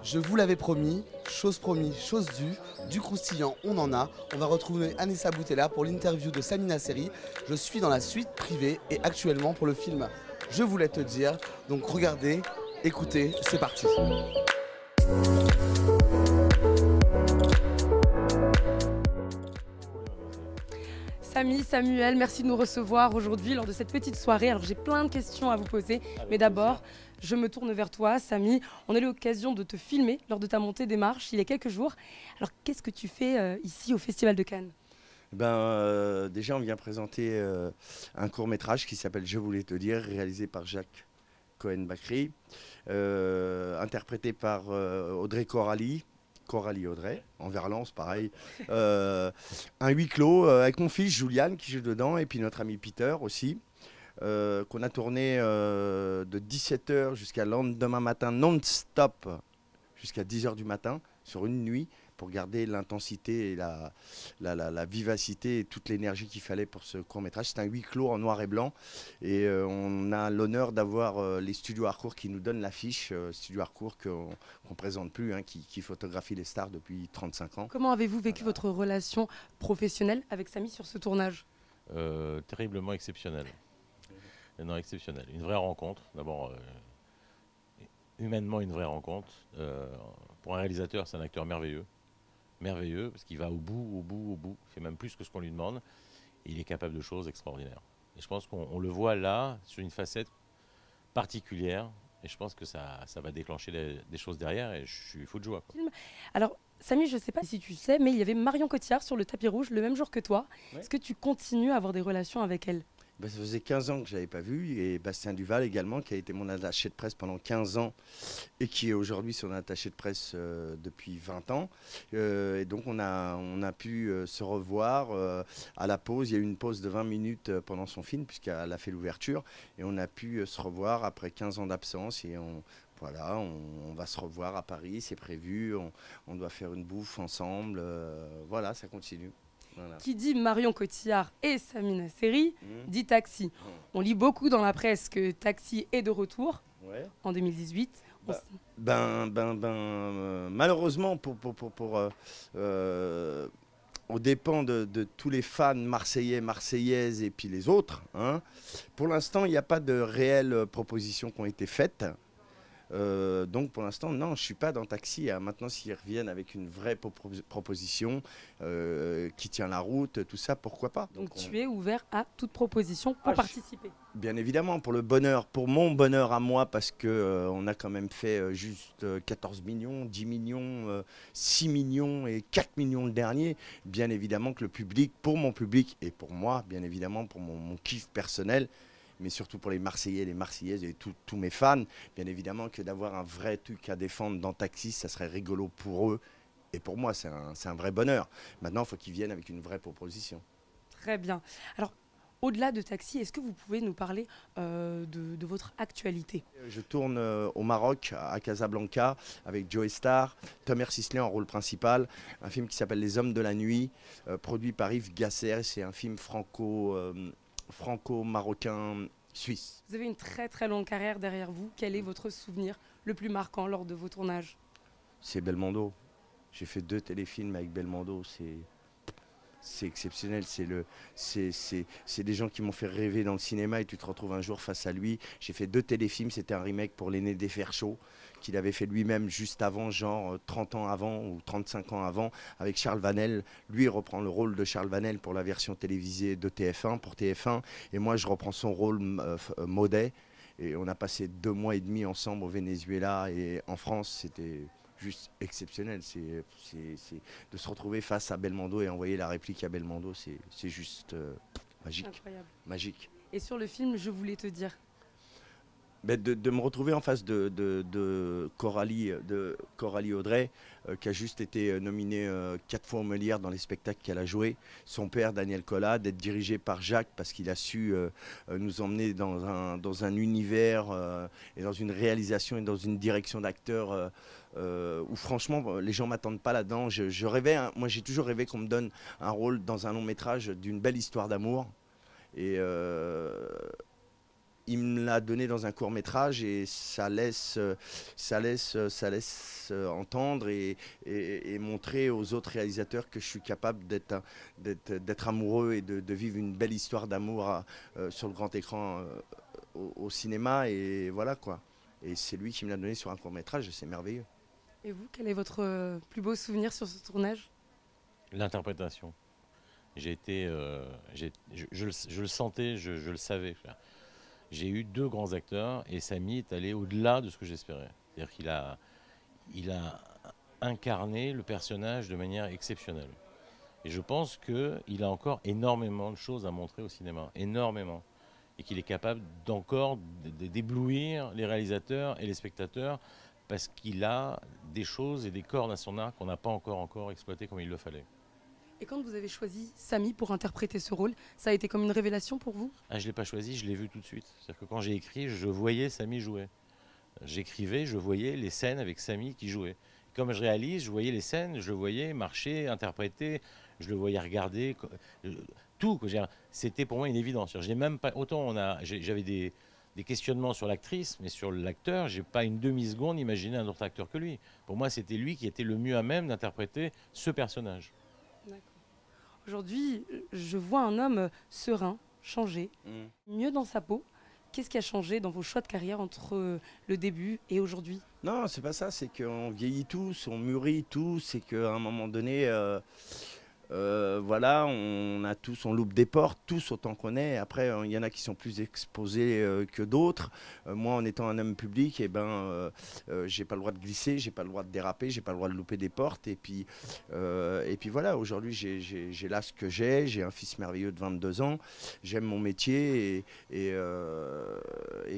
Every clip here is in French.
Je vous l'avais promis, chose due, du croustillant on en a. On va retrouver Anissa Boutella pour l'interview de Samina Seri. Je suis dans la suite privée et actuellement pour le film Je voulais te dire. Donc regardez, écoutez, c'est parti. Samy, Samuel, merci de nous recevoir aujourd'hui lors de cette petite soirée. Alors j'ai plein de questions à vous poser, mais d'abord, je me tourne vers toi, Samy. On a eu l'occasion de te filmer lors de ta montée des marches il y a quelques jours. Alors qu'est-ce que tu fais ici au Festival de Cannes? Déjà, on vient présenter un court-métrage qui s'appelle Je voulais te dire, réalisé par Jacques Cohen-Bacri, interprété par Audrey Coralie. Coralie Audrey, en Verlance, pareil. Un huis clos avec mon fils Julian qui joue dedans et puis notre ami Peter aussi. Qu'on a tourné de 17 h jusqu'à lendemain matin non-stop, jusqu'à 10 h du matin, sur une nuit, pour garder l'intensité et la vivacité et toute l'énergie qu'il fallait pour ce court-métrage. C'est un huis clos en noir et blanc. Et on a l'honneur d'avoir les studios Harcourt qui nous donnent l'affiche. Studio Harcourt qu'on ne présente plus, hein, qui photographie les stars depuis 35 ans. Comment avez-vous vécu votre relation professionnelle avec Samy sur ce tournage? Terriblement exceptionnel. Non, exceptionnel. Une vraie rencontre. D'abord, humainement, une vraie rencontre. Pour un réalisateur, c'est un acteur merveilleux. Merveilleux, parce qu'il va au bout. Il fait même plus que ce qu'on lui demande. Et il est capable de choses extraordinaires. Et je pense qu'on le voit là, sur une facette particulière. Et je pense que ça va déclencher des choses derrière. Et je suis fou de joie, quoi. Alors, Samy, je ne sais pas si tu sais, mais il y avait Marion Cotillard sur le tapis rouge le même jour que toi. Ouais. Est-ce que tu continues à avoir des relations avec elle? Ça faisait 15 ans que je ne l'avais pas vu, et Bastien Duval également, qui a été mon attaché de presse pendant 15 ans et qui est aujourd'hui son attaché de presse depuis 20 ans. Et donc on a pu se revoir à la pause. Il y a eu une pause de 20 minutes pendant son film, puisqu'elle a fait l'ouverture, et on a pu se revoir après 15 ans d'absence. Et voilà, on va se revoir à Paris, c'est prévu, on doit faire une bouffe ensemble, voilà, ça continue. Voilà. Qui dit Marion Cotillard et Samina Seri dit Taxi. On lit beaucoup dans la presse que Taxi est de retour en 2018. Malheureusement, aux dépens de tous les fans marseillais, marseillaises et puis les autres, hein, pour l'instant, il n'y a pas de réelles propositions qui ont été faites. Donc pour l'instant, non, je ne suis pas dans Taxi. Hein. Maintenant, s'ils reviennent avec une vraie proposition qui tient la route, tout ça, pourquoi pas. Donc tu es ouvert à toute proposition pour participer? Bien évidemment, pour le bonheur, pour mon bonheur à moi, parce qu'on a quand même fait juste 14 millions, 10 millions, 6 millions et 4 millions le dernier. Bien évidemment que le public, pour mon public et pour moi, bien évidemment pour mon kiff personnel, mais surtout pour les Marseillais, les Marseillaises et tous mes fans, bien évidemment que d'avoir un vrai truc à défendre dans Taxi, ça serait rigolo pour eux. Et pour moi, c'est un vrai bonheur. Maintenant, il faut qu'ils viennent avec une vraie proposition. Très bien. Alors, au-delà de Taxi, est-ce que vous pouvez nous parler de votre actualité? Je tourne au Maroc, à Casablanca, avec Joe Star, Thomas Sisley en rôle principal. Un film qui s'appelle Les Hommes de la Nuit, produit par Yves Gasser. C'est un film franco-marocain suisse. Vous avez une très très longue carrière derrière vous. Quel est votre souvenir le plus marquant lors de vos tournages? C'est Belmondo. J'ai fait 2 téléfilms avec Belmondo. C'est exceptionnel. C'est des gens qui m'ont fait rêver dans le cinéma et tu te retrouves un jour face à lui. J'ai fait 2 téléfilms. C'était un remake pour L'aîné des Fers chauds qu'il avait fait lui-même juste avant, genre 30 ans avant ou 35 ans avant, avec Charles Vanel. Lui, il reprend le rôle de Charles Vanel pour la version télévisée de TF1, pour TF1. Et moi, je reprends son rôle Maudet. Et on a passé 2 mois et demi ensemble au Venezuela et en France. C'était juste exceptionnel. De se retrouver face à Belmondo et envoyer la réplique à Belmondo, c'est juste magique. Incroyable. Magique. Et sur le film, Je voulais te dire. De me retrouver en face de Coralie Audrey, qui a juste été nominée 4 fois au Molière dans les spectacles qu'elle a joués. Son père, Daniel Collat, d'être dirigé par Jacques parce qu'il a su nous emmener dans un univers et dans une réalisation et dans une direction d'acteur où franchement les gens ne m'attendent pas là-dedans. Je rêvais, moi j'ai toujours rêvé qu'on me donne un rôle dans un long métrage d'une belle histoire d'amour. Et il me l'a donné dans un court métrage et ça laisse entendre et montrer aux autres réalisateurs que je suis capable d'être amoureux et de vivre une belle histoire d'amour sur le grand écran au cinéma. Et voilà quoi. Et c'est lui qui me l'a donné sur un court métrage et c'est merveilleux. Et vous, quel est votre plus beau souvenir sur ce tournage? L'interprétation. J'ai été, je le sentais, je le savais. J'ai eu 2 grands acteurs et Samy est allé au-delà de ce que j'espérais. C'est-à-dire qu'il a incarné le personnage de manière exceptionnelle. Et je pense qu'il a encore énormément de choses à montrer au cinéma, énormément. Et qu'il est capable d'encore d'éblouir les réalisateurs et les spectateurs parce qu'il a des choses et des cordes à son arc qu'on n'a pas encore exploitées comme il le fallait. Et quand vous avez choisi Samy pour interpréter ce rôle, ça a été comme une révélation pour vous? Ah, je ne l'ai pas choisi, je l'ai vu tout de suite. C'est-à-dire que quand j'ai écrit, je voyais Samy jouer. J'écrivais, je voyais les scènes avec Samy qui jouait. Comme je réalise, je voyais les scènes, je le voyais marcher, interpréter, je le voyais regarder, tout. C'était pour moi une évidence. J'ai même pas, autant j'avais des questionnements sur l'actrice, mais sur l'acteur, j'ai pas une demi-seconde imaginé un autre acteur que lui. Pour moi, c'était lui qui était le mieux à même d'interpréter ce personnage. Aujourd'hui, je vois un homme serein, changé, mieux dans sa peau. Qu'est-ce qui a changé dans vos choix de carrière entre le début et aujourd'hui? Non, c'est pas ça, c'est qu'on vieillit tous, on mûrit tous, c'est qu'à un moment donné, voilà, on loupe des portes, tous autant qu'on est. Après, il y en a qui sont plus exposés que d'autres. Moi, en étant un homme public, j'ai pas le droit de glisser, j'ai pas le droit de déraper, j'ai pas le droit de louper des portes. Et puis voilà, aujourd'hui, j'ai là ce que j'ai un fils merveilleux de 22 ans, j'aime mon métier et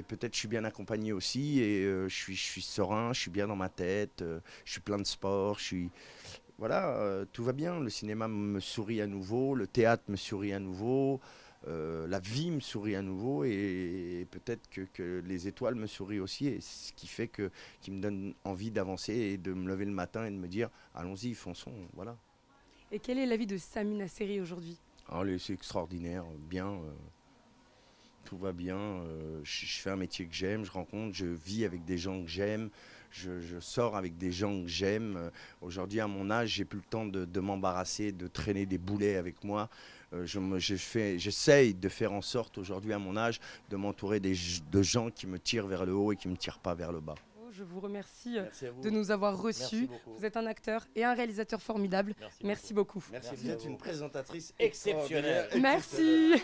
peut-être je suis bien accompagné aussi. Et je suis serein, je suis bien dans ma tête, je suis plein de sport, voilà, tout va bien, le cinéma me sourit à nouveau, le théâtre me sourit à nouveau, la vie me sourit à nouveau et peut-être que les étoiles me sourient aussi, et ce qui fait qui me donne envie d'avancer et de me lever le matin et de me dire allons-y, fonçons, voilà. Et quel est l'avis de Samy Nasseri aujourd'hui? C'est extraordinaire, bien, tout va bien, je fais un métier que j'aime, je vis avec des gens que j'aime. Je sors avec des gens que j'aime. Aujourd'hui, à mon âge, j'ai plus le temps de m'embarrasser, de traîner des boulets avec moi. J'essaye de faire en sorte, aujourd'hui, à mon âge, de m'entourer de gens qui me tirent vers le haut et qui ne me tirent pas vers le bas. Je vous remercie de nous avoir reçus. Vous êtes un acteur et un réalisateur formidable. Merci beaucoup. Merci, vous êtes une présentatrice exceptionnelle. Merci.